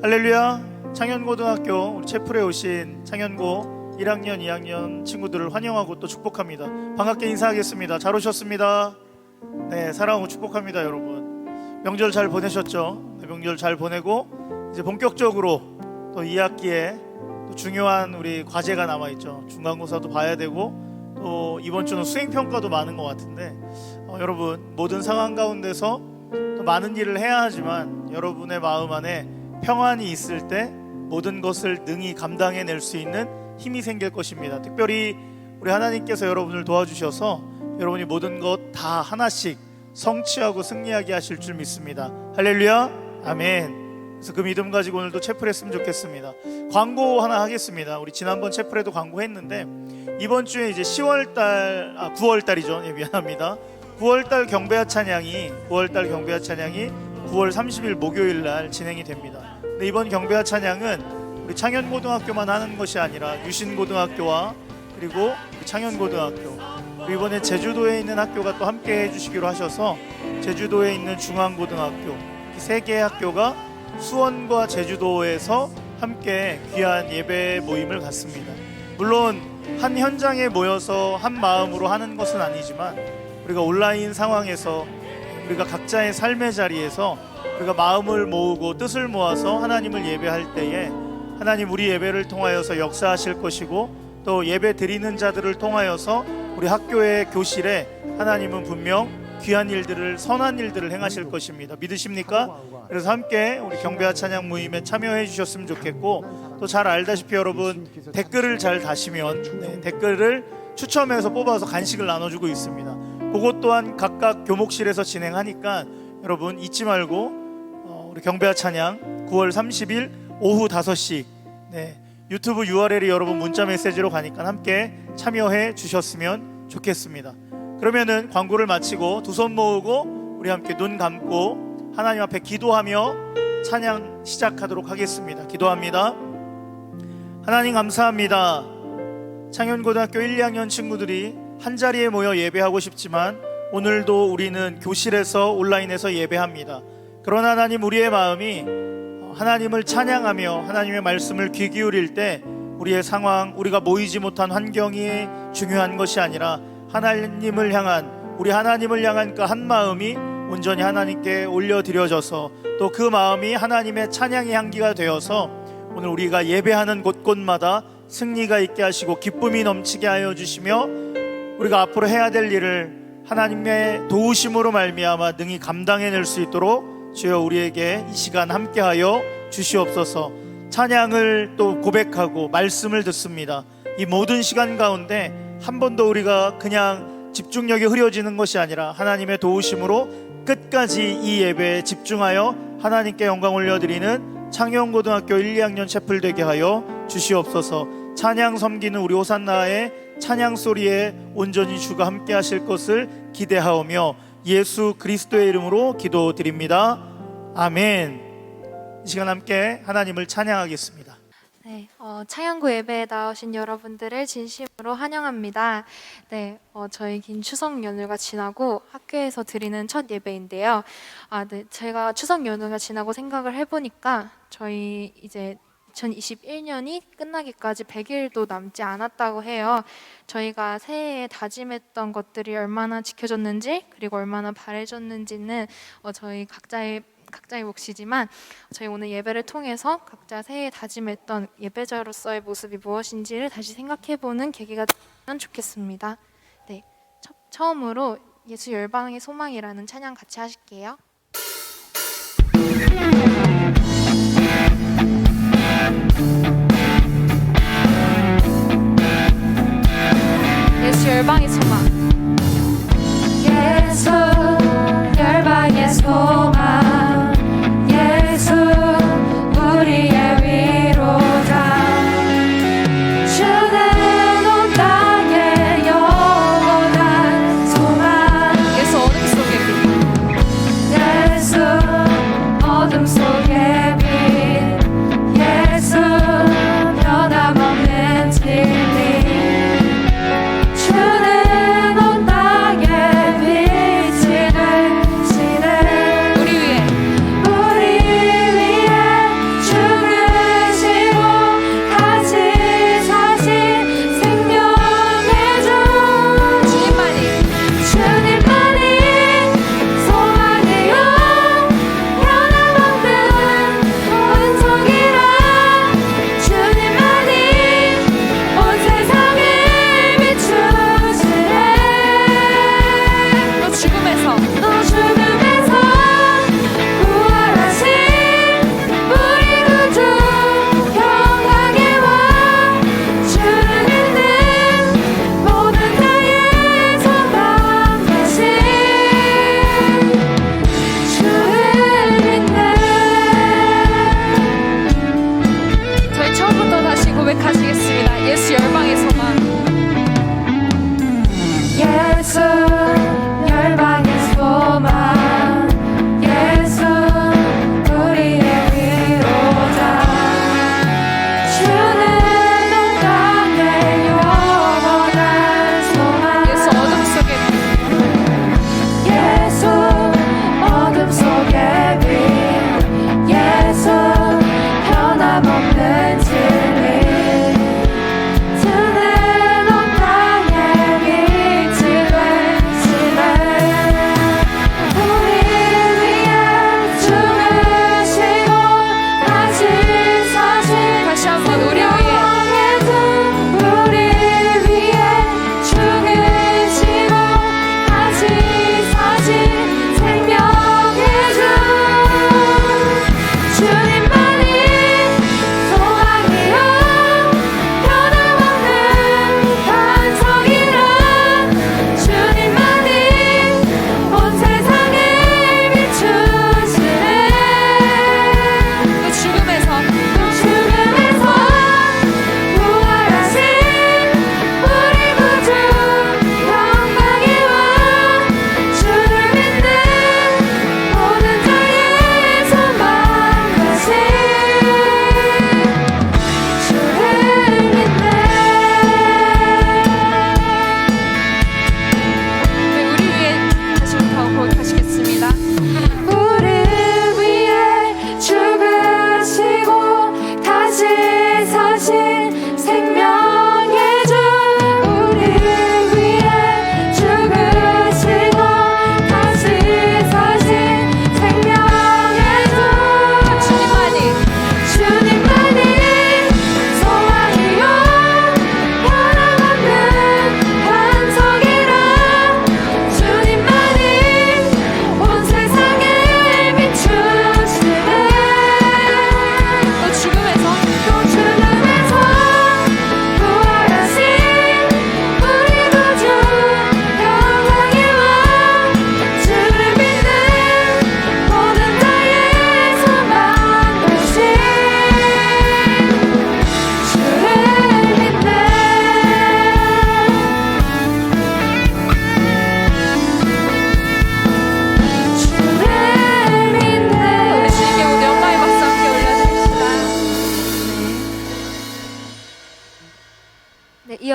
할렐루야. 창현고등학교 우리 채플에 오신 창현고 1학년 2학년 친구들을 환영하고 또 축복합니다. 반갑게 인사하겠습니다. 잘 오셨습니다. 네, 사랑하고 축복합니다. 여러분 명절 잘 보내셨죠? 네, 명절 잘 보내고 이제 본격적으로 또 2학기에 또 중요한 우리 과제가 남아있죠. 중간고사도 봐야 되고 또 이번 주는 수행평가도 많은 것 같은데 여러분 모든 상황 가운데서 또 많은 일을 해야 하지만 여러분의 마음 안에 평안이 있을 때 모든 것을 능히 감당해낼 수 있는 힘이 생길 것입니다. 특별히 우리 하나님께서 여러분을 도와주셔서 여러분이 모든 것 다 하나씩 성취하고 승리하게 하실 줄 믿습니다. 할렐루야. 아멘. 그래서 그 믿음 가지고 오늘도 채플했으면 좋겠습니다. 광고 하나 하겠습니다. 우리 지난번 채플에도 광고했는데 이번 주에 이제 9월달이죠. 예, 미안합니다. 9월달 경배와 찬양이 9월 30일 목요일 날 진행이 됩니다. 근데 이번 경배와 찬양은 우리 창현고등학교만 하는 것이 아니라 유신고등학교와 그리고 창현고등학교 그리고 이번에 제주도에 있는 학교가 또 함께 해주시기로 하셔서 제주도에 있는 중앙고등학교 세 개의 학교가 수원과 제주도에서 함께 귀한 예배 모임을 갖습니다. 물론 한 현장에 모여서 한 마음으로 하는 것은 아니지만 우리가 온라인 상황에서 우리가 각자의 삶의 자리에서 우리가 마음을 모으고 뜻을 모아서 하나님을 예배할 때에 하나님 우리 예배를 통하여서 역사하실 것이고 또 예배 드리는 자들을 통하여서 우리 학교의 교실에 하나님은 분명 귀한 일들을 선한 일들을 행하실 것입니다. 믿으십니까? 그래서 함께 우리 경배와 찬양 모임에 참여해 주셨으면 좋겠고 또 잘 알다시피 여러분 댓글을 잘 다시면 댓글을 추첨해서 뽑아서 간식을 나눠주고 있습니다. 그것 또한 각각 교목실에서 진행하니까 여러분 잊지 말고 우리 경배와 찬양 9월 30일 오후 5시 유튜브 URL이 여러분 문자 메시지로 가니까 함께 참여해 주셨으면 좋겠습니다. 그러면은 광고를 마치고 두 손 모으고 우리 함께 눈 감고 하나님 앞에 기도하며 찬양 시작하도록 하겠습니다. 기도합니다. 하나님 감사합니다. 창현고등학교 1, 2학년 친구들이 한자리에 모여 예배하고 싶지만 오늘도 우리는 교실에서 온라인에서 예배합니다. 그러나 하나님 우리의 마음이 하나님을 찬양하며 하나님의 말씀을 귀 기울일 때 우리의 상황 우리가 모이지 못한 환경이 중요한 것이 아니라 하나님을 향한 우리 하나님을 향한 그 한 마음이 온전히 하나님께 올려드려져서 또 그 마음이 하나님의 찬양의 향기가 되어서 오늘 우리가 예배하는 곳곳마다 승리가 있게 하시고 기쁨이 넘치게 하여 주시며 우리가 앞으로 해야 될 일을 하나님의 도우심으로 말미암아 능히 감당해낼 수 있도록 주여 우리에게 이 시간 함께하여 주시옵소서. 찬양을 또 고백하고 말씀을 듣습니다. 이 모든 시간 가운데 한 번도 우리가 그냥 집중력이 흐려지는 것이 아니라 하나님의 도우심으로 끝까지 이 예배에 집중하여 하나님께 영광 올려드리는 창현고등학교 1, 2학년 채플 되게 하여 주시옵소서. 찬양 섬기는 우리 호산나의 찬양 소리에 온전히 주가 함께 하실 것을 기대하오며 예수 그리스도의 이름으로 기도드립니다. 아멘. 이 시간 함께 하나님을 찬양하겠습니다. 창현고 예배에 나오신 여러분들을 진심으로 환영합니다. 저희 긴 추석 연휴가 지나고 학교에서 드리는 첫 예배인데요. 제가 추석 연휴가 지나고 생각을 해보니까 저희 이제 2021년이 끝나기까지 100일도 남지 않았다고 해요. 저희가 새해에 다짐했던 것들이 얼마나 지켜졌는지 그리고 얼마나 바래졌는지는 저희 각자의 몫이지만 저희 오늘 예배를 통해서 각자 새해에 다짐했던 예배자로서의 모습이 무엇인지를 다시 생각해보는 계기가 되면 좋겠습니다. 처음으로 예수 열방의 소망이라는 찬양 같이 하실게요. 예수 열방의 소망. 예수 열방의 소망 예수 우리의 위로자 주는 온 땅의 영원한 소망 예수 어둠 속의 빛. 예수 어둠 속의 빛 예수 변함없는 진리 주는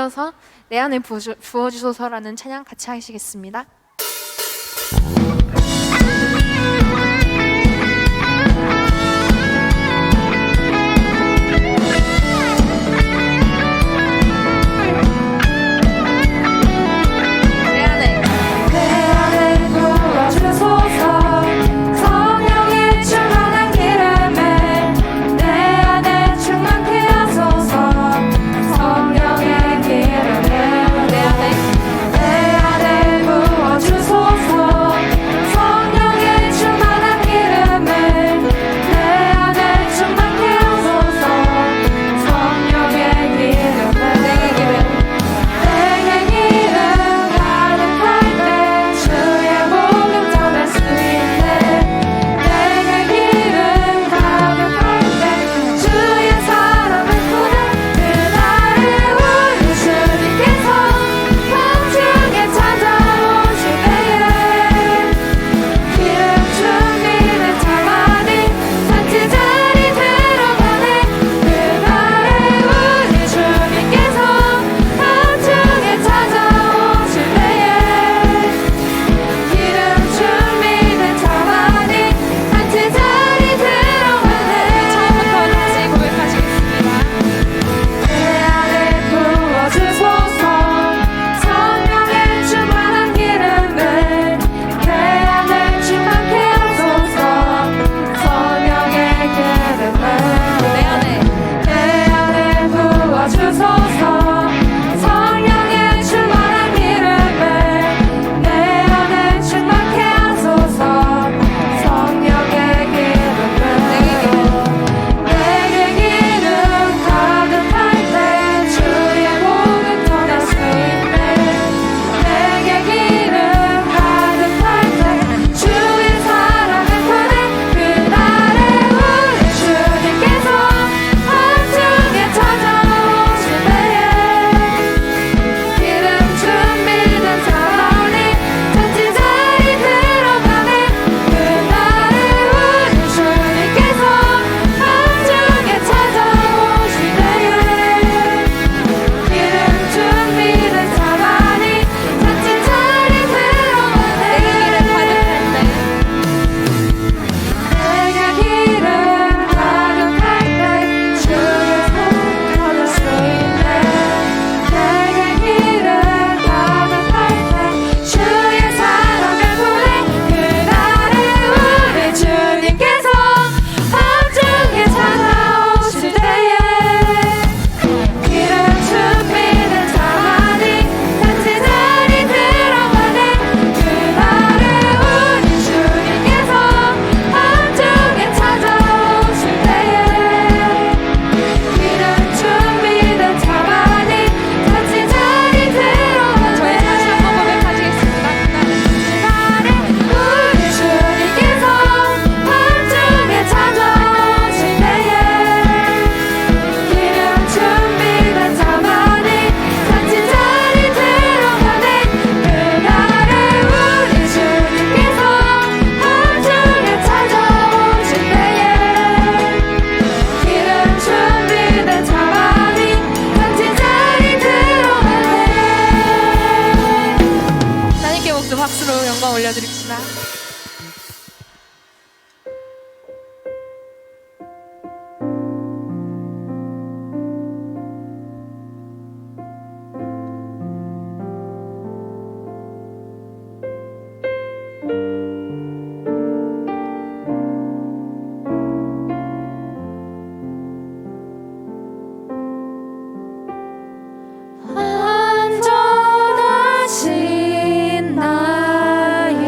이어서 내 안에 부어주소서라는 찬양 같이 하시겠습니다. 내 안에 부어주소서 성령의 충만한 기름을 내 안에 충만케 하소서 성령의 기름을 내 안에 부어주소서 성령의 충만한 기름을 내 안에 충만케 하소서 성령의 기름을 내게 기름 가득할 때 주의 복음 전할 수 있네 내게 기름 가득할 때 주의 사랑을 보내 그날을 우리 주님께서 밤중에 찾아오실 때에 기름 준비된 자만이 잔치 자리 들어가네 그날에 우리 주님께서 밤중에 찾아오실 때에 기름 준비된 자만이 잔치 자리 들어가네 처음부터 다시 고백하시겠습니다. 내 안에 부어주소서 성령의 충만한 기름을 내 안에 충만케 하소서 성령의 기름을 내 안에 부어주소서 성령의 충만한 기름을 내 안에 충만케 하소서 성령의 기름을 내게 기름 가득할 때 주의 복음 전할 수 있네 내게 기름 가득할 때 주의 사랑을 보내 그날에 우리 주님께서 밤중에 찾아오실 때에 기름 준비된 자만이 잔치 자리 들어가네 그날에 우리 주님께서 밤중에 찾아오실 때에 기름 준비된 자만이 잔치 자리 들어가네 내게 기름 가득할 때 주의 손 받을 수 있네 내게 기름 가득할 때 주의 사랑을 보내 그날에 우리 주님께서 밤중에 찾아오실 때에 기름 준비된 자만이 잔치 자리 들어가네 그날에 우리 주님께서 밤중에 찾아오실 때에 기름 준비된 자만이 잔치 자리 들어가네 저희 다시 한번 고백하시겠습니다. 그날에 우리 주님께서 밤중에 찾아오실 때에 기름 준비된 자만이 잔치 자리 들어가네 그날에 우리 주님께서 밤중에 찾아오실 때에 기름 준비된 자만이 잔치 자리 들어가네 하나님께 모두 박수로 영광 올려드립시다. 안전하신 나의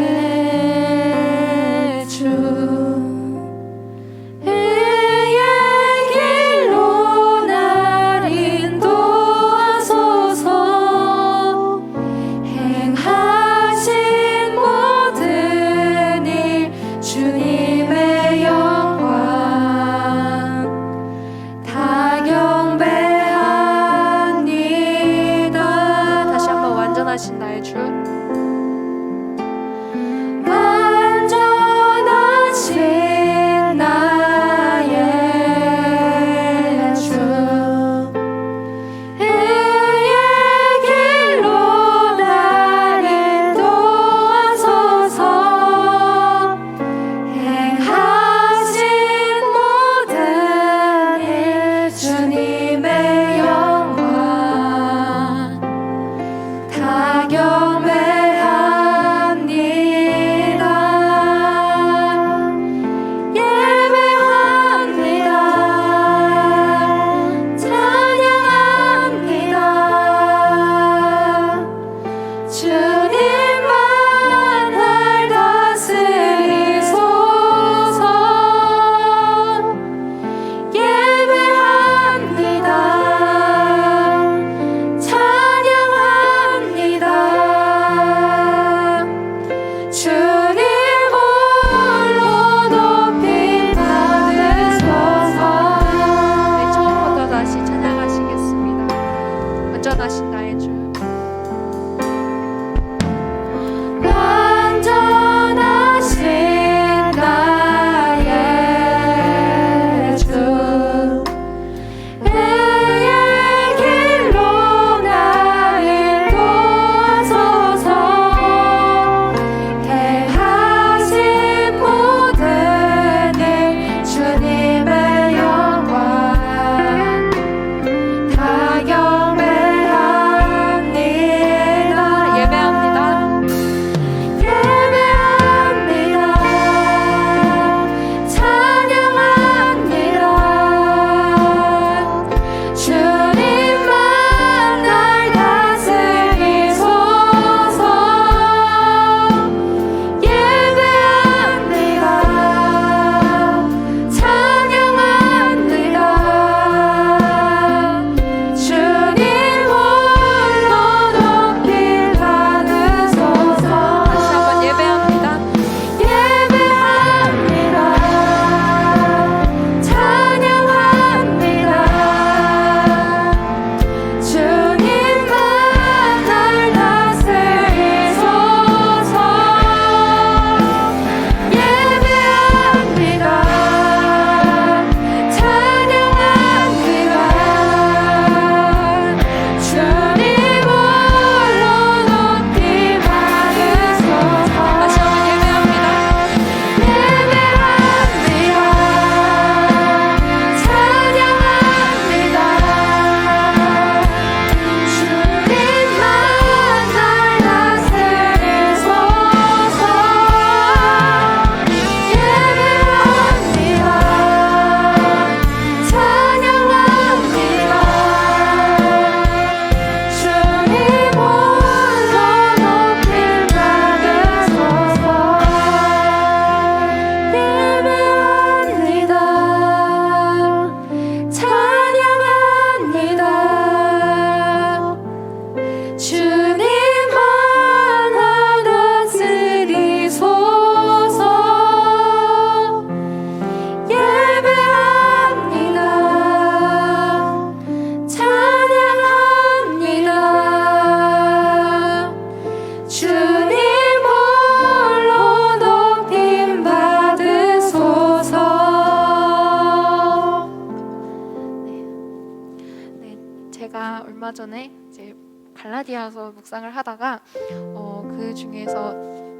전에 이제 갈라디아서 묵상을 하다가 그 중에서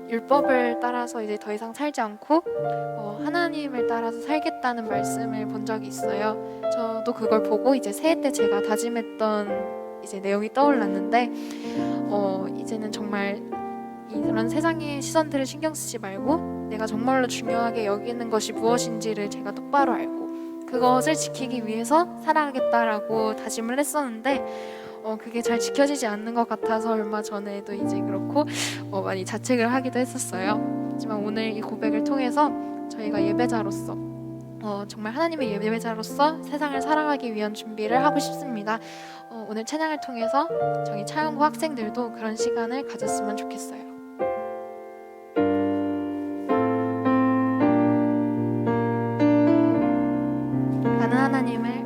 율법을 따라서 이제 더 이상 살지 않고 하나님을 따라서 살겠다는 말씀을 본 적이 있어요. 저도 그걸 보고 이제 새해 때 제가 다짐했던 이제 내용이 떠올랐는데 이제는 정말 이런 세상의 시선들을 신경 쓰지 말고 내가 정말로 중요하게 여기는 것이 무엇인지를 제가 똑바로 알고 그것을 지키기 위해서 살아가겠다라고 다짐을 했었는데 그게 잘 지켜지지 않는 것 같아서 얼마 전에도 이제 그렇고 많이 자책을 하기도 했었어요. 하지만 오늘 이 고백을 통해서 저희가 예배자로서 정말 하나님의 예배자로서 세상을 살아가기 위한 준비를 하고 싶습니다. 오늘 찬양을 통해서 저희 차영고 학생들도 그런 시간을 가졌으면 좋겠어요. 나는 하나님을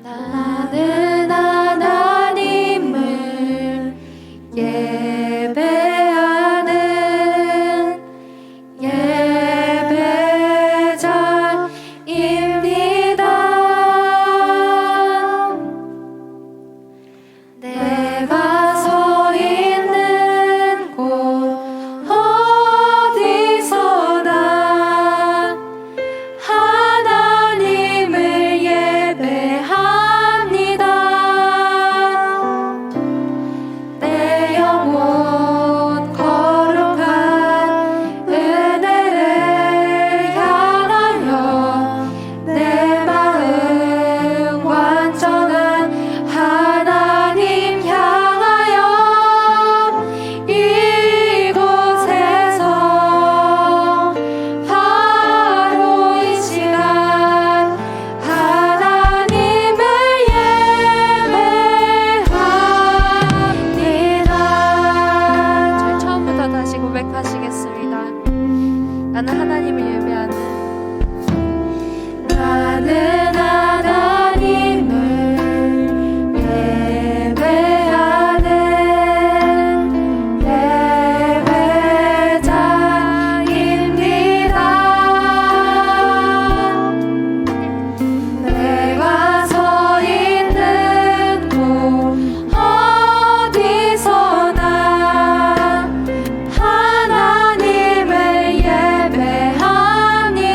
나는 하나님을 예배하는 예배자입니다. 내가 서 있는 곳 어디서나 하나님을 예배합니다. 내 영혼 거룩한 은혜를 향하여 내 마음 완전한 하나님 향하여 이곳에서 바로 이 시간 하나님을 예배합니다. 저희 처음부터 다시 고백하시겠습니다. 나는 하나님을 예배하는 나는 하나님을 예배하는 예배자입니다. 내가 서 있는 곳 어디서나 하나님을 예배합니다.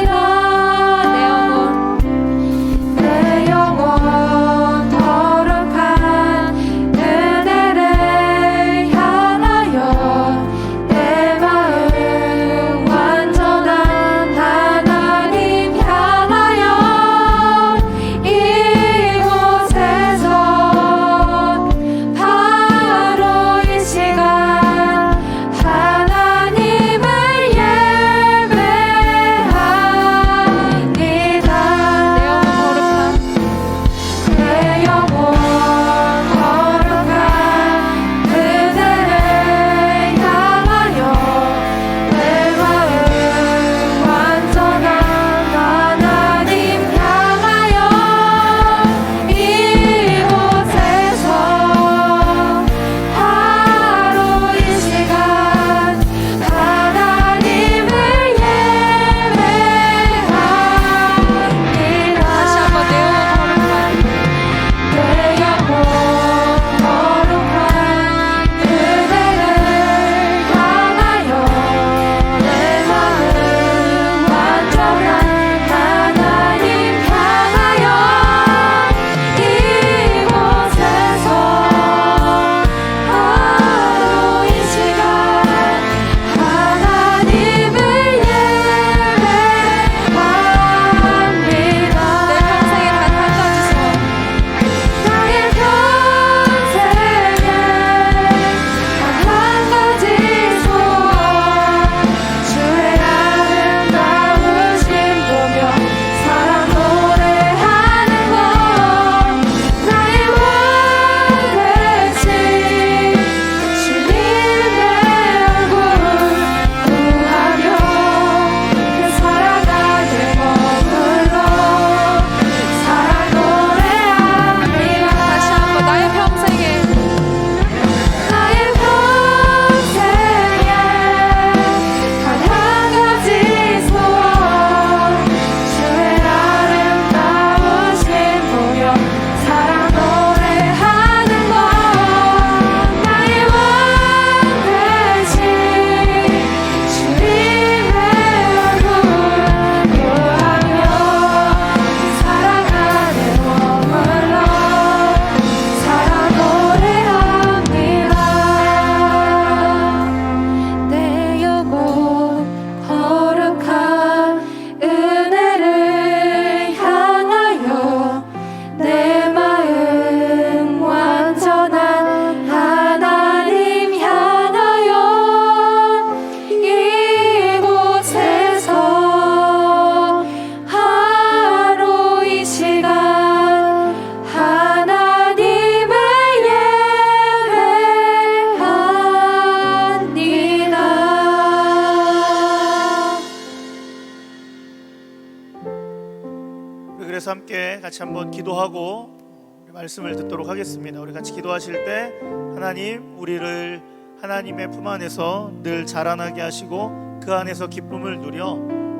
위해서 함께 같이 한번 기도하고 우리 말씀을 듣도록 하겠습니다. 우리 같이 기도하실 때 하나님, 우리를 하나님의 품 안에서 늘 자라나게 하시고 그 안에서 기쁨을 누려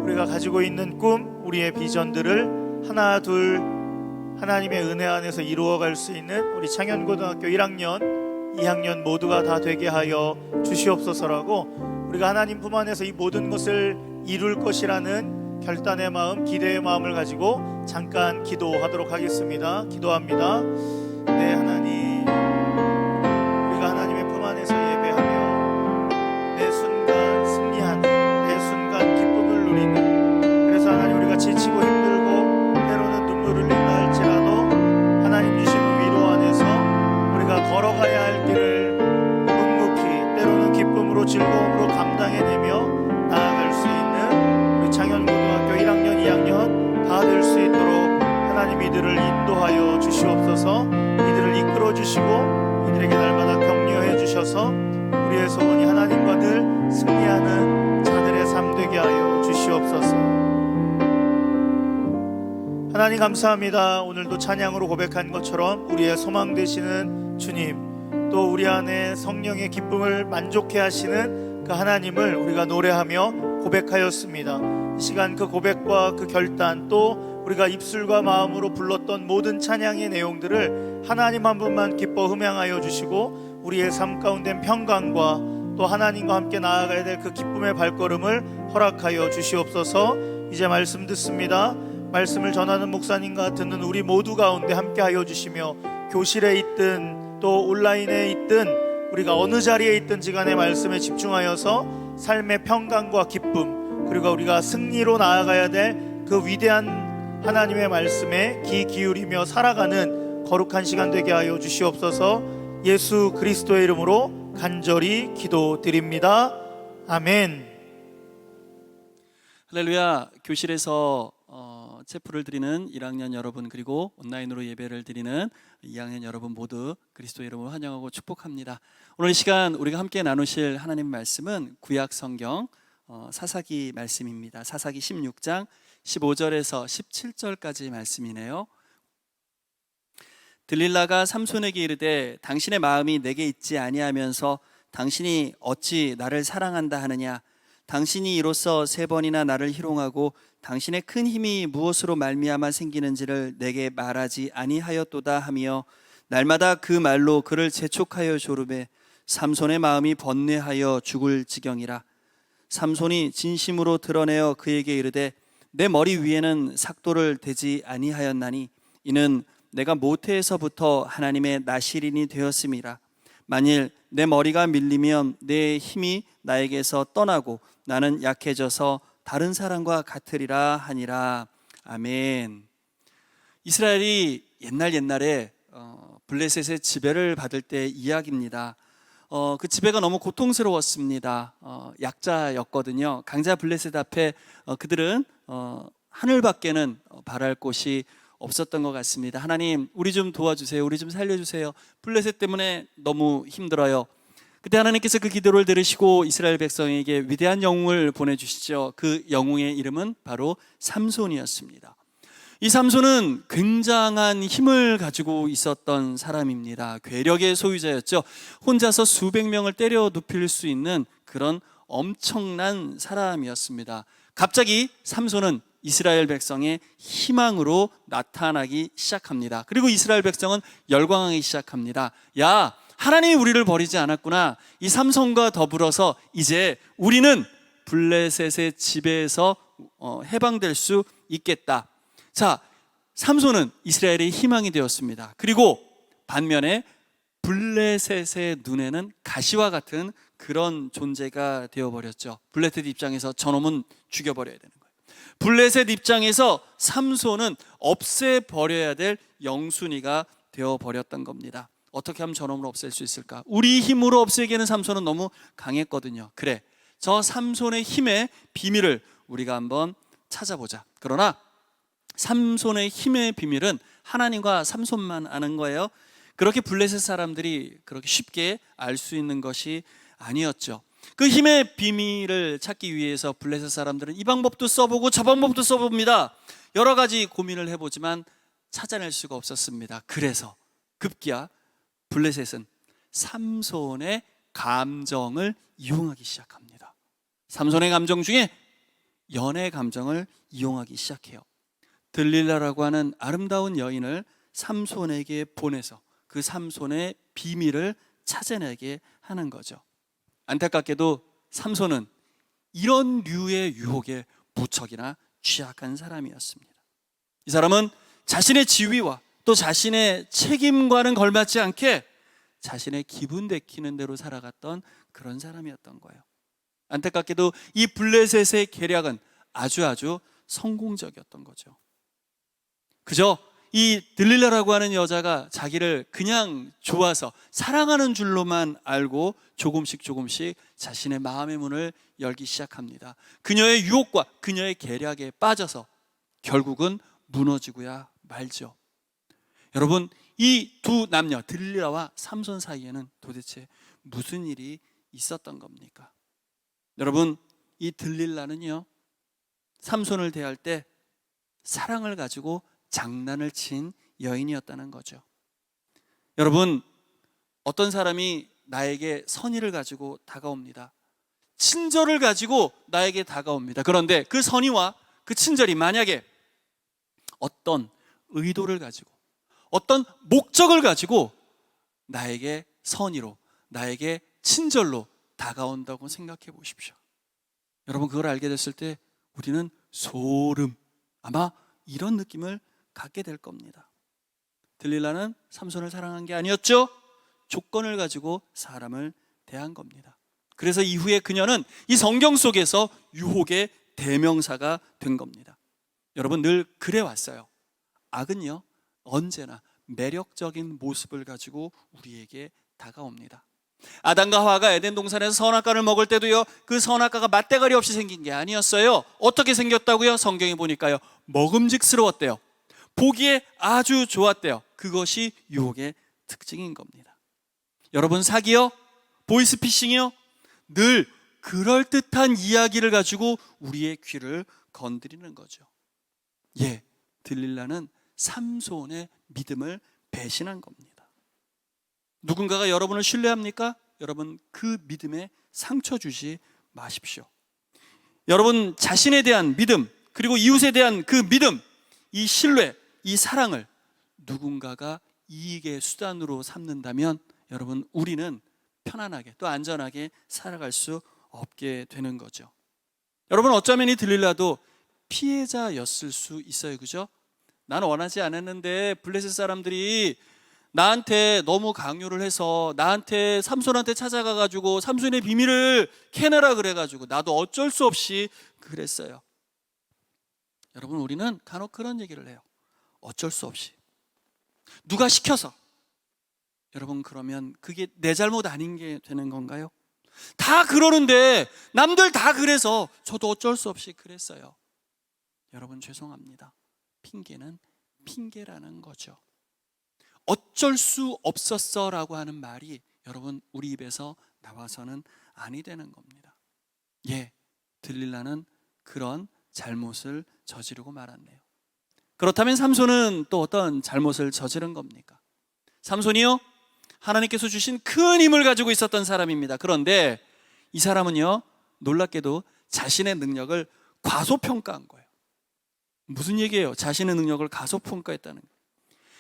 우리가 가지고 있는 꿈, 우리의 비전들을 하나 둘 하나님의 은혜 안에서 이루어갈 수 있는 우리 창현고등학교 1학년, 2학년 모두가 다 되게 하여 주시옵소서라고, 우리가 하나님 품 안에서 이 모든 것을 이룰 것이라는 결단의 마음, 기대의 마음을 가지고 잠깐 기도하도록 하겠습니다. 기도합니다. 네, 하나님, 우리가 하나님의 품 안에서 예배하며 매 순간 승리하는, 매 순간 기쁨을 누리는, 그래서 하나님, 우리가 지치고 힘들고 때로는 눈물을 흘린다 할지라도 하나님 주시는 위로 안에서 우리가 걸어가야 할 길을 묵묵히 때로는 기쁨으로 즐거움으로 감당해내며 나아갈 수 있는 우리 창현고등학교 1학년, 2학년 다 될 수 있도록 하나님 이들을 인도하여 주시옵소서. 이들을 이끌어 주시고 이들에게 날마다 격려해 주셔서 우리의 소원이 하나님과 늘 승리하는 자들의 삶 되게 하여 주시옵소서. 하나님 감사합니다. 오늘도 찬양으로 고백한 것처럼 우리의 소망 되시는 주님, 또 우리 안에 성령의 기쁨을 만족해 하시는 그 하나님을 우리가 노래하며 고백하였습니다. 이 시간 그 고백과 그 결단, 또 우리가 입술과 마음으로 불렀던 모든 찬양의 내용들을 하나님 한 분만 기뻐 흠양하여 주시고 우리의 삶 가운데 평강과 또 하나님과 함께 나아가야 될 그 기쁨의 발걸음을 허락하여 주시옵소서. 이제 말씀 듣습니다. 말씀을 전하는 목사님과 듣는 우리 모두 가운데 함께하여 주시며 교실에 있든 또 온라인에 있든 우리가 어느 자리에 있든지 간에 말씀에 집중하여서 삶의 평강과 기쁨, 그리고 우리가 승리로 나아가야 될 그 위대한 하나님의 말씀에 귀 기울이며 살아가는 거룩한 시간 되게 하여 주시옵소서. 예수 그리스도의 이름으로 간절히 기도드립니다. 아멘. 할렐루야. 교실에서 체프를 드리는 1학년 여러분, 그리고 온라인으로 예배를 드리는 2학년 여러분 모두 그리스도의 이름으로 환영하고 축복합니다. 오늘 이 시간 우리가 함께 나누실 하나님 말씀은 구약 성경 사사기 말씀입니다. 사사기 16장 15절에서 17절까지 말씀이네요. 들릴라가 삼손에게 이르되 당신의 마음이 내게 있지 아니하면서 당신이 어찌 나를 사랑한다 하느냐. 당신이 이로써 3번이나 나를 희롱하고 당신의 큰 힘이 무엇으로 말미암아 생기는지를 내게 말하지 아니하였도다 하며 날마다 그 말로 그를 재촉하여 조르매 삼손의 마음이 번뇌하여 죽을 지경이라. 삼손이 진심으로 드러내어 그에게 이르되 내 머리 위에는 삭도를 대지 아니하였나니 이는 내가 모태에서부터 하나님의 나실인이 되었음이라. 만일 내 머리가 밀리면 내 힘이 나에게서 떠나고 나는 약해져서 다른 사람과 같으리라 하니라. 아멘. 이스라엘이 옛날에 블레셋의 지배를 받을 때 이야기입니다. 그 지배가 너무 고통스러웠습니다. 약자였거든요. 강자 블레셋 앞에 그들은 하늘밖에는 바랄 곳이 없었던 것 같습니다. 하나님, 우리 좀 도와주세요. 우리 좀 살려주세요. 블레셋 때문에 너무 힘들어요. 그때 하나님께서 그 기도를 들으시고 이스라엘 백성에게 위대한 영웅을 보내주시죠. 그 영웅의 이름은 바로 삼손이었습니다. 이 삼손은 굉장한 힘을 가지고 있었던 사람입니다. 괴력의 소유자였죠. 혼자서 수백 명을 때려 눕힐 수 있는 그런 엄청난 사람이었습니다. 갑자기 삼손은 이스라엘 백성의 희망으로 나타나기 시작합니다. 그리고 이스라엘 백성은 열광하기 시작합니다. 야, 하나님이 우리를 버리지 않았구나. 이 삼손과 더불어서 이제 우리는 블레셋의 지배에서 해방될 수 있겠다. 자, 삼손은 이스라엘의 희망이 되었습니다. 그리고 반면에 블레셋의 눈에는 가시와 같은 그런 존재가 되어버렸죠. 블레셋 입장에서 저놈은 죽여버려야 되는 거예요. 블레셋 입장에서 삼손은 없애버려야 될 영순이가 되어버렸던 겁니다. 어떻게 하면 저놈을 없앨 수 있을까? 우리 힘으로 없애기에는 삼손은 너무 강했거든요. 그래, 저 삼손의 힘의 비밀을 우리가 한번 찾아보자. 그러나 삼손의 힘의 비밀은 하나님과 삼손만 아는 거예요. 그렇게 블레셋 사람들이 그렇게 쉽게 알 수 있는 것이 아니었죠. 그 힘의 비밀을 찾기 위해서 블레셋 사람들은 이 방법도 써보고 저 방법도 써봅니다. 여러 가지 고민을 해보지만 찾아낼 수가 없었습니다. 그래서 급기야 블레셋은 삼손의 감정을 이용하기 시작합니다. 삼손의 감정 중에 연애 감정을 이용하기 시작해요. 들릴라라고 하는 아름다운 여인을 삼손에게 보내서 그 삼손의 비밀을 찾아내게 하는 거죠. 안타깝게도 삼손은 이런 류의 유혹에 무척이나 취약한 사람이었습니다. 이 사람은 자신의 지위와 또 자신의 책임과는 걸맞지 않게 자신의 기분 내키는 대로 살아갔던 그런 사람이었던 거예요. 안타깝게도 이 블레셋의 계략은 아주 성공적이었던 거죠. 그저 이 들릴라라고 하는 여자가 자기를 그냥 좋아서 사랑하는 줄로만 알고 조금씩 자신의 마음의 문을 열기 시작합니다. 그녀의 유혹과 그녀의 계략에 빠져서 결국은 무너지고야 말죠. 여러분, 이 두 남녀 들릴라와 삼손 사이에는 도대체 무슨 일이 있었던 겁니까? 여러분, 이 들릴라는요, 삼손을 대할 때 사랑을 가지고 장난을 친 여인이었다는 거죠. 여러분, 어떤 사람이 나에게 선의를 가지고 다가옵니다. 친절을 가지고 나에게 다가옵니다. 그런데 그 선의와 그 친절이 만약에 어떤 의도를 가지고 어떤 목적을 가지고 나에게 선의로, 나에게 친절로 다가온다고 생각해 보십시오. 여러분, 그걸 알게 됐을 때 우리는 소름, 아마 이런 느낌을 갖게 될 겁니다. 들릴라는 삼손을 사랑한 게 아니었죠. 조건을 가지고 사람을 대한 겁니다. 그래서 이후에 그녀는 이 성경 속에서 유혹의 대명사가 된 겁니다. 여러분, 늘 그래 왔어요. 악은요, 언제나 매력적인 모습을 가지고 우리에게 다가옵니다. 아담과 하와가 에덴 동산에서 선악과를 먹을 때도요, 그 선악과가 맛대가리 없이 생긴 게 아니었어요. 어떻게 생겼다고요? 성경에 보니까요, 먹음직스러웠대요. 보기에 아주 좋았대요. 그것이 유혹의 특징인 겁니다. 여러분, 사기요? 보이스피싱이요? 늘 그럴듯한 이야기를 가지고 우리의 귀를 건드리는 거죠. 예, 들릴라는 삼손의 믿음을 배신한 겁니다. 누군가가 여러분을 신뢰합니까? 여러분, 그 믿음에 상처 주지 마십시오. 여러분, 자신에 대한 믿음, 그리고 이웃에 대한 그 믿음, 이 신뢰, 이 사랑을 누군가가 이익의 수단으로 삼는다면 여러분, 우리는 편안하게 또 안전하게 살아갈 수 없게 되는 거죠. 여러분, 어쩌면 이 들릴라도 피해자였을 수 있어요. 그죠? 나는 원하지 않았는데 블레셋 사람들이 나한테 너무 강요를 해서 나한테 삼손한테 찾아가가지고 삼손의 비밀을 캐내라 그래가지고 나도 어쩔 수 없이 그랬어요. 여러분, 우리는 간혹 그런 얘기를 해요. 어쩔 수 없이. 누가 시켜서. 여러분, 그러면 그게 내 잘못 아닌 게 되는 건가요? 다 그러는데 남들 다 그래서 저도 어쩔 수 없이 그랬어요. 여러분, 죄송합니다. 핑계는 핑계라는 거죠. 어쩔 수 없었어 라고 하는 말이 여러분, 우리 입에서 나와서는 아니 되는 겁니다. 예, 들릴라는 그런 잘못을 저지르고 말았네요. 그렇다면 삼손은 또 어떤 잘못을 저지른 겁니까? 삼손이요, 하나님께서 주신 큰 힘을 가지고 있었던 사람입니다. 그런데 이 사람은요, 놀랍게도 자신의 능력을 과소평가한 거예요. 무슨 얘기예요? 자신의 능력을 과소평가했다는 거예요.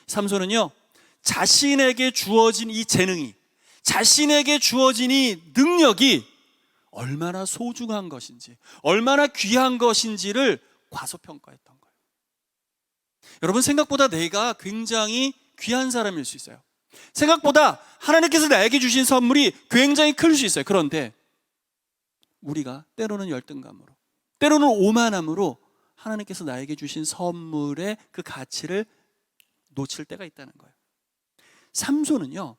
삼손은요, 자신에게 주어진 이 재능이, 자신에게 주어진 이 능력이 얼마나 소중한 것인지, 얼마나 귀한 것인지를 과소평가했던 거예요. 여러분, 생각보다 내가 굉장히 귀한 사람일 수 있어요. 생각보다 하나님께서 나에게 주신 선물이 굉장히 클 수 있어요. 그런데 우리가 때로는 열등감으로, 때로는 오만함으로 하나님께서 나에게 주신 선물의 그 가치를 놓칠 때가 있다는 거예요. 삼손은요,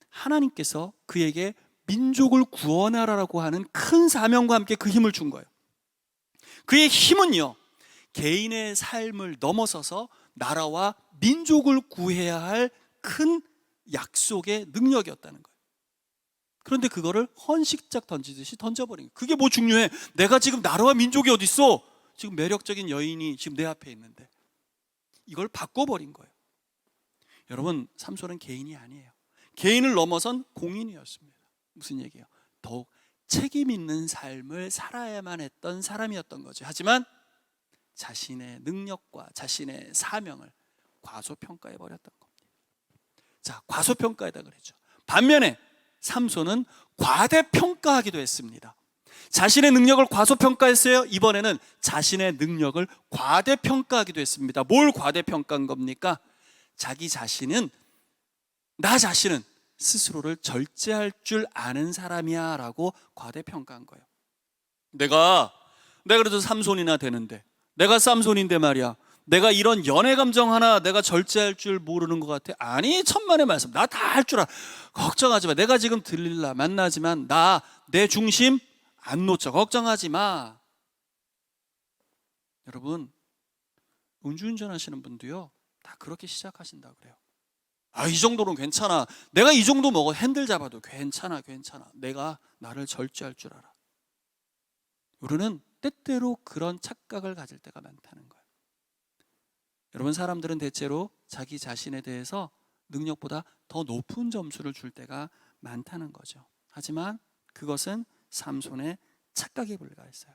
하나님께서 그에게 민족을 구원하라고 하는 큰 사명과 함께 그 힘을 준 거예요. 그의 힘은요, 개인의 삶을 넘어서서 나라와 민족을 구해야 할 큰 약속의 능력이었다는 거예요. 그런데 그거를 헌식작 던지듯이 던져버린 거예요. 그게 뭐 중요해? 내가 지금 나라와 민족이 어디 있어? 지금 매력적인 여인이 지금 내 앞에 있는데 이걸 바꿔버린 거예요. 여러분, 삼손은 개인이 아니에요. 개인을 넘어선 공인이었습니다. 무슨 얘기예요? 더욱 책임 있는 삶을 살아야만 했던 사람이었던 거죠. 하지만 자신의 능력과 자신의 사명을 과소평가해 버렸던 겁니다. 자, 과소평가하다 그랬죠. 반면에 삼손은 과대평가하기도 했습니다. 자신의 능력을 과소평가했어요. 이번에는 자신의 능력을 과대평가하기도 했습니다. 뭘 과대평가한 겁니까? 자기 자신은, 나 자신은 스스로를 절제할 줄 아는 사람이야 라고 과대평가한 거예요. 내가 그래도 삼손이나 되는데, 내가 삼손인데 말이야, 내가 이런 연애 감정 하나 내가 절제할 줄 모르는 것 같아? 아니, 천만의 말씀, 나 다 할 줄 알아. 걱정하지 마. 내가 지금 들릴라 만나지만 나 내 중심 안 놓쳐. 걱정하지 마. 여러분, 음주운전 하시는 분도요 다 그렇게 시작하신다 그래요. 아, 이 정도는 괜찮아. 내가 이 정도 먹어. 핸들 잡아도 괜찮아. 내가 나를 절제할 줄 알아. 우리는 때때로 그런 착각을 가질 때가 많다는 거예요. 여러분, 사람들은 대체로 자기 자신에 대해서 능력보다 더 높은 점수를 줄 때가 많다는 거죠. 하지만 그것은 삼손의 착각에 불과했어요.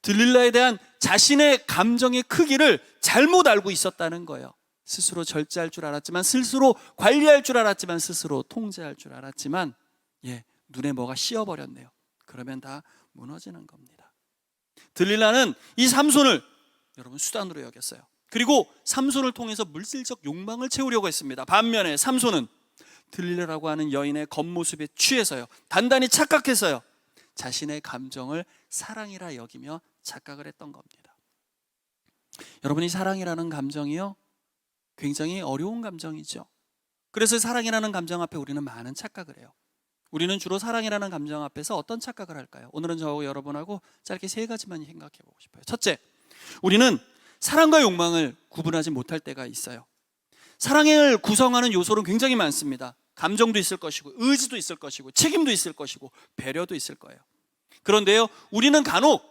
들릴라에 대한 자신의 감정의 크기를 잘못 알고 있었다는 거예요. 스스로 절제할 줄 알았지만, 스스로 관리할 줄 알았지만, 스스로 통제할 줄 알았지만, 눈에 뭐가 씌어버렸네요. 그러면 다 무너지는 겁니다. 들릴라는 이 삼손을 여러분 수단으로 여겼어요. 그리고 삼손을 통해서 물질적 욕망을 채우려고 했습니다. 반면에 삼손은 들릴라라고 하는 여인의 겉모습에 취해서요, 단단히 착각해서요, 자신의 감정을 사랑이라 여기며 착각을 했던 겁니다. 여러분이 사랑이라는 감정이요 굉장히 어려운 감정이죠. 그래서 사랑이라는 감정 앞에 우리는 많은 착각을 해요. 우리는 주로 사랑이라는 감정 앞에서 어떤 착각을 할까요? 오늘은 저하고 여러분하고 짧게 3가지만 생각해 보고 싶어요. 첫째, 우리는 사랑과 욕망을 구분하지 못할 때가 있어요. 사랑을 구성하는 요소는 굉장히 많습니다. 감정도 있을 것이고, 의지도 있을 것이고, 책임도 있을 것이고, 배려도 있을 거예요. 그런데요, 우리는 간혹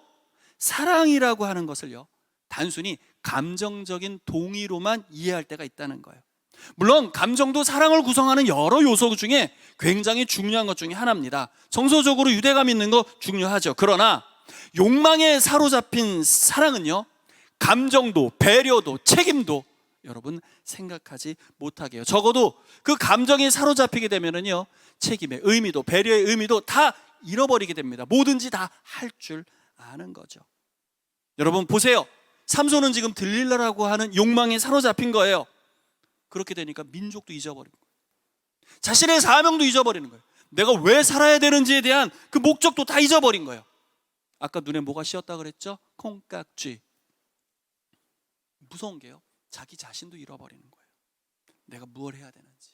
사랑이라고 하는 것을요 단순히 감정적인 동의로만 이해할 때가 있다는 거예요. 물론 감정도 사랑을 구성하는 여러 요소 중에 굉장히 중요한 것 중에 하나입니다. 정서적으로 유대감 있는 거 중요하죠. 그러나 욕망에 사로잡힌 사랑은요, 감정도 배려도 책임도 여러분 생각하지 못하게 해요. 적어도 그 감정에 사로잡히게 되면은요, 책임의 의미도 배려의 의미도 다 잃어버리게 됩니다. 뭐든지 다 할 줄 아는 거죠. 여러분 보세요. 삼손은 지금 들릴라라고 하는 욕망에 사로잡힌 거예요. 그렇게 되니까 민족도 잊어버리는 거예요. 자신의 사명도 잊어버리는 거예요. 내가 왜 살아야 되는지에 대한 그 목적도 다 잊어버린 거예요. 아까 눈에 뭐가 씌었다 그랬죠? 콩깍쥐. 무서운 게요, 자기 자신도 잃어버리는 거예요. 내가 무엇을 해야 되는지.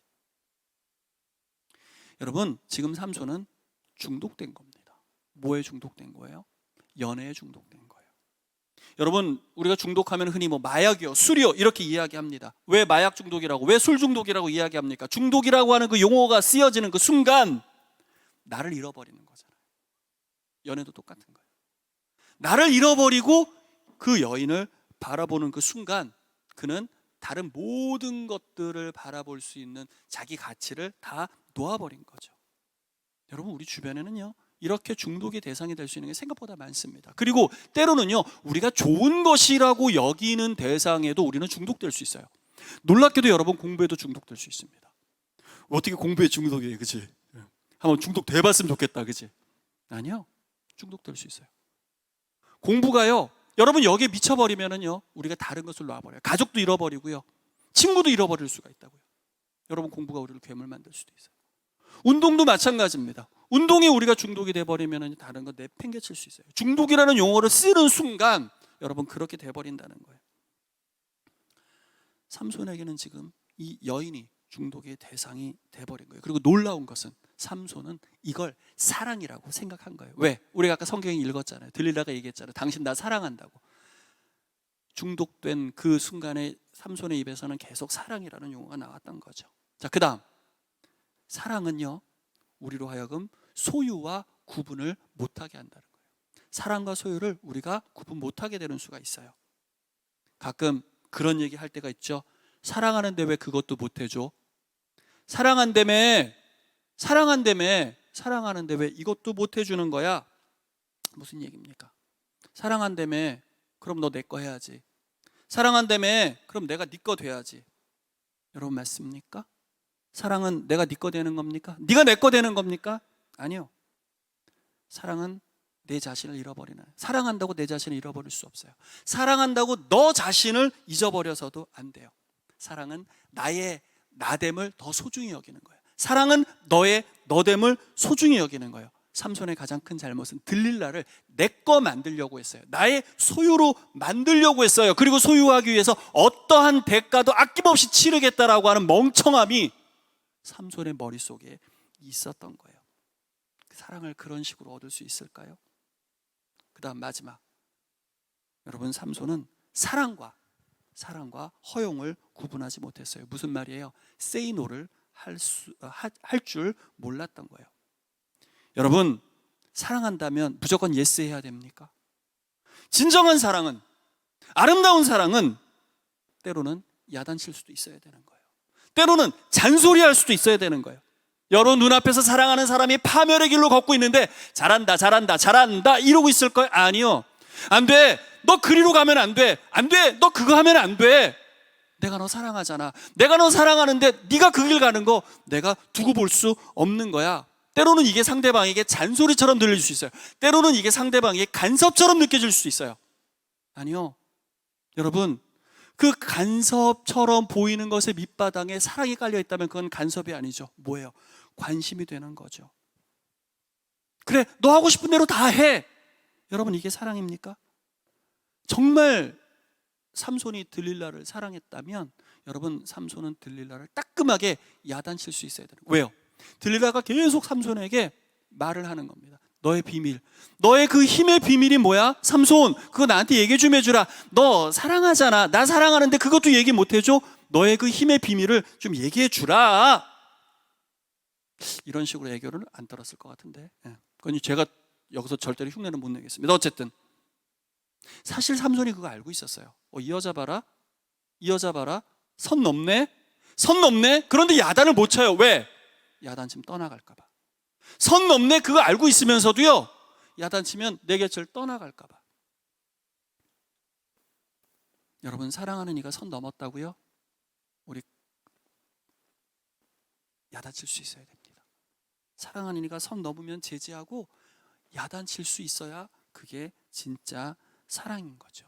여러분, 지금 삼손은 중독된 겁니다. 뭐에 중독된 거예요? 연애에 중독된 거예요. 여러분, 우리가 중독하면 흔히 뭐 마약이요, 술이요 이렇게 이야기합니다. 왜 마약 중독이라고, 왜 술 중독이라고 이야기합니까? 중독이라고 하는 그 용어가 쓰여지는 그 순간 나를 잃어버리는 거잖아요. 연애도 똑같은 거예요. 나를 잃어버리고 그 여인을 바라보는 그 순간 그는 다른 모든 것들을 바라볼 수 있는 자기 가치를 다 놓아버린 거죠. 여러분, 우리 주변에는요 이렇게 중독의 대상이 될 수 있는 게 생각보다 많습니다. 그리고 때로는요 우리가 좋은 것이라고 여기는 대상에도 우리는 중독될 수 있어요. 놀랍게도 여러분, 공부에도 중독될 수 있습니다. 어떻게 공부에 중독이에요, 그치? 한번 중독돼봤으면 좋겠다, 그치? 아니요, 중독될 수 있어요. 공부가요, 여러분 여기에 미쳐버리면은요 우리가 다른 것을 놔버려요. 가족도 잃어버리고요, 친구도 잃어버릴 수가 있다고요. 여러분, 공부가 우리를 괴물 만들 수도 있어요. 운동도 마찬가지입니다. 운동에 우리가 중독이 돼버리면 다른 거 내팽개칠 수 있어요. 중독이라는 용어를 쓰는 순간 여러분 그렇게 돼버린다는 거예요. 삼손에게는 지금 이 여인이 중독의 대상이 돼버린 거예요. 그리고 놀라운 것은 삼손은 이걸 사랑이라고 생각한 거예요. 왜? 우리가 아까 성경에 읽었잖아요. 들릴라가 얘기했잖아요. 당신 나 사랑한다고. 중독된 그 순간에 삼손의 입에서는 계속 사랑이라는 용어가 나왔던 거죠. 자, 그 다음, 사랑은요 우리로 하여금 소유와 구분을 못하게 한다는 거예요. 사랑과 소유를 우리가 구분 못하게 되는 수가 있어요. 가끔 그런 얘기 할 때가 있죠. 사랑하는데 왜 그것도 못해줘? 사랑한다며 사랑하는데 왜 이것도 못해주는 거야? 무슨 얘기입니까? 사랑한다며 그럼 너 내 거 해야지. 사랑한다며 그럼 내가 네 거 돼야지. 여러분 맞습니까? 사랑은 내가 네 거 되는 겁니까? 네가 내 거 되는 겁니까? 아니요. 사랑은 내 자신을 잃어버리는, 사랑한다고 내 자신을 잃어버릴 수 없어요. 사랑한다고 너 자신을 잊어버려서도 안 돼요. 사랑은 나의 나됨을 더 소중히 여기는 거예요. 사랑은 너의 너됨을 소중히 여기는 거예요. 삼손의 가장 큰 잘못은 들릴라를 내 거 만들려고 했어요. 나의 소유로 만들려고 했어요. 그리고 소유하기 위해서 어떠한 대가도 아낌없이 치르겠다라고 하는 멍청함이 삼손의 머릿속에 있었던 거예요. 사랑을 그런 식으로 얻을 수 있을까요? 그 다음 마지막, 여러분 삼손은 사랑과 허용을 구분하지 못했어요. 무슨 말이에요? say no를 할 줄 몰랐던 거예요. 여러분 사랑한다면 무조건 yes 해야 됩니까? 진정한 사랑은, 아름다운 사랑은 때로는 야단칠 수도 있어야 되는 거예요. 때로는 잔소리할 수도 있어야 되는 거예요. 여러분 눈앞에서 사랑하는 사람이 파멸의 길로 걷고 있는데 잘한다 이러고 있을 거예요? 아니요. 안 돼. 너 그리로 가면 안 돼. 안 돼. 너 그거 하면 안 돼. 내가 너 사랑하잖아. 내가 너 사랑하는데 네가 그 길 가는 거 내가 두고 볼 수 없는 거야. 때로는 이게 상대방에게 잔소리처럼 들릴 수 있어요. 때로는 이게 상대방에게 간섭처럼 느껴질 수 있어요. 아니요. 여러분 그 간섭처럼 보이는 것의 밑바닥에 사랑이 깔려 있다면 그건 간섭이 아니죠. 뭐예요? 관심이 되는 거죠. 그래, 너 하고 싶은 대로 다 해. 여러분 이게 사랑입니까? 정말 삼손이 들릴라를 사랑했다면 여러분 삼손은 들릴라를 따끔하게 야단칠 수 있어야 되는 거예요. 왜요? 들릴라가 계속 삼손에게 말을 하는 겁니다. 너의 비밀, 너의 그 힘의 비밀이 뭐야? 삼손, 그거 나한테 얘기 좀 해주라. 너 사랑하잖아. 나 사랑하는데 그것도 얘기 못 해줘? 너의 그 힘의 비밀을 좀 얘기해 주라. 이런 식으로 애교를 안 떨었을 것 같은데, 그건 제가 여기서 절대로 흉내는 못 내겠습니다. 어쨌든 사실 삼손이 그거 알고 있었어요. 이 여자 봐라, 선 넘네. 그런데 야단을 못 쳐요. 왜? 야단 치면 떠나갈까 봐. 선 넘네 그거 알고 있으면서도요, 야단 치면 내 곁을 떠나갈까 봐. 여러분 사랑하는 이가 선 넘었다고요? 우리 야단 칠 수 있어야 됩니다. 사랑하는 이가 선 넘으면 제지하고 야단 칠 수 있어야 그게 진짜 사랑인 거죠.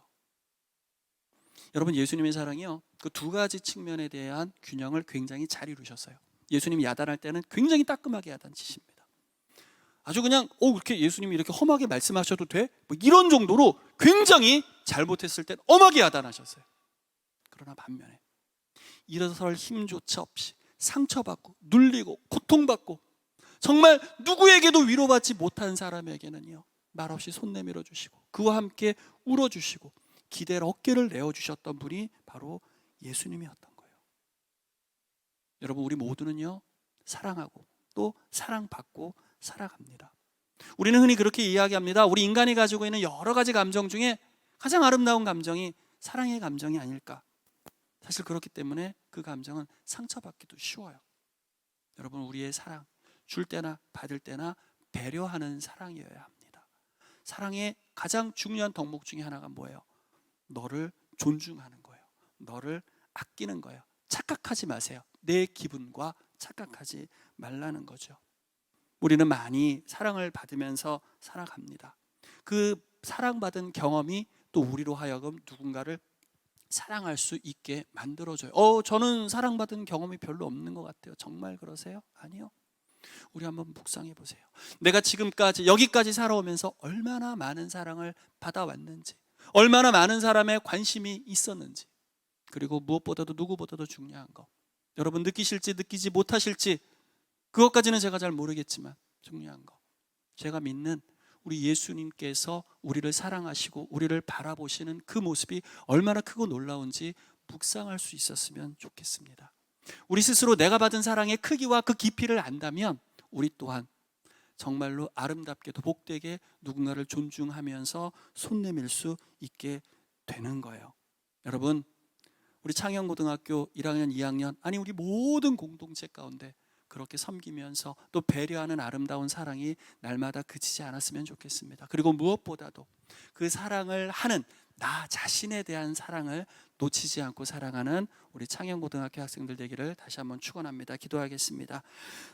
여러분 예수님의 사랑이요, 그 두 가지 측면에 대한 균형을 굉장히 잘 이루셨어요. 예수님이 야단할 때는 굉장히 따끔하게 야단치십니다. 아주 그냥 이렇게 예수님이 이렇게 험하게 말씀하셔도 돼? 뭐 이런 정도로 굉장히 잘못했을 땐 엄하게 야단하셨어요. 그러나 반면에 일어설 힘조차 없이 상처받고 눌리고 고통받고 정말 누구에게도 위로받지 못한 사람에게는요, 말없이 손 내밀어 주시고 그와 함께 울어주시고 기댈 어깨를 내어주셨던 분이 바로 예수님이었던 거예요. 여러분 우리 모두는요 사랑하고 또 사랑받고 살아갑니다. 우리는 흔히 그렇게 이야기합니다. 우리 인간이 가지고 있는 여러 가지 감정 중에 가장 아름다운 감정이 사랑의 감정이 아닐까. 사실 그렇기 때문에 그 감정은 상처받기도 쉬워요. 여러분 우리의 사랑, 줄 때나 받을 때나 배려하는 사랑이어야 합니다. 사랑의 가장 중요한 덕목 중에 하나가 뭐예요? 너를 존중하는 거예요. 너를 아끼는 거예요. 착각하지 마세요. 내 기분과 착각하지 말라는 거죠. 우리는 많이 사랑을 받으면서 살아갑니다. 그 사랑받은 경험이 또 우리로 하여금 누군가를 사랑할 수 있게 만들어줘요. 저는 사랑받은 경험이 별로 없는 것 같아요. 정말 그러세요? 아니요. 우리 한번 묵상해 보세요. 내가 지금까지 여기까지 살아오면서 얼마나 많은 사랑을 받아왔는지, 얼마나 많은 사람의 관심이 있었는지, 그리고 무엇보다도 누구보다도 중요한 거, 여러분 느끼실지 느끼지 못하실지 그것까지는 제가 잘 모르겠지만 중요한 거, 제가 믿는 우리 예수님께서 우리를 사랑하시고 우리를 바라보시는 그 모습이 얼마나 크고 놀라운지 묵상할 수 있었으면 좋겠습니다. 우리 스스로 내가 받은 사랑의 크기와 그 깊이를 안다면 우리 또한 정말로 아름답게도 복되게 누군가를 존중하면서 손 내밀 수 있게 되는 거예요. 여러분, 우리 창현고등학교 1학년, 2학년, 아니 우리 모든 공동체 가운데 그렇게 섬기면서 또 배려하는 아름다운 사랑이 날마다 그치지 않았으면 좋겠습니다. 그리고 무엇보다도 그 사랑을 하는 나 자신에 대한 사랑을 놓치지 않고 사랑하는 우리 창현고등학교 학생들 되기를 다시 한번 축원합니다. 기도하겠습니다.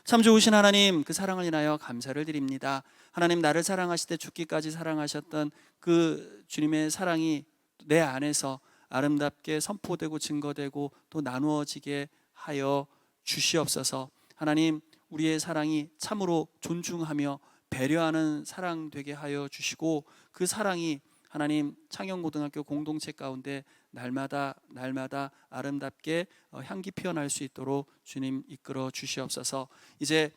참 좋으신 하나님, 그 사랑을 인하여 감사를 드립니다. 하나님, 나를 사랑하실 때 죽기까지 사랑하셨던 그 주님의 사랑이 내 안에서 아름답게 선포되고 증거되고 또 나누어지게 하여 주시옵소서. 하나님, 우리의 사랑이 참으로 존중하며 배려하는 사랑 되게 하여 주시고, 그 사랑이 하나님 창현고등학교 공동체 가운데 날마다 아름답게 향기 피어날 수 있도록 주님 이끌어 주시옵소서. 이제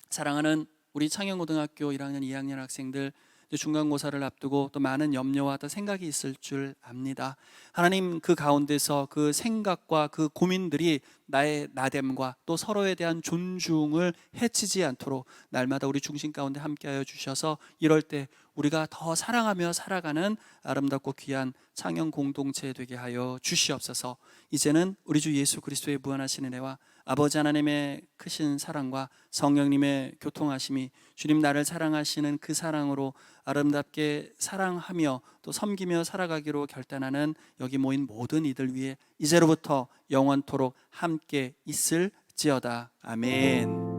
사랑하는 우리 창현고등학교 1학년, 2학년 학생들, 중간고사를 앞두고 또 많은 염려와 또 생각이 있을 줄 압니다. 하나님, 그 가운데서 그 생각과 그 고민들이 나의 나됨과 또 서로에 대한 존중을 해치지 않도록 날마다 우리 중심 가운데 함께하여 주셔서 이럴 때 우리가 더 사랑하며 살아가는 아름답고 귀한 창현 공동체 되게 하여 주시옵소서. 이제는 우리 주 예수 그리스도의 무한하신 은혜와 아버지 하나님의 크신 사랑과 성령님의 교통하심이 주님 나를 사랑하시는 그 사랑으로 아름답게 사랑하며 또 섬기며 살아가기로 결단하는 여기 모인 모든 이들 위해 이제로부터 영원토록 함께 있을지어다. 아멘.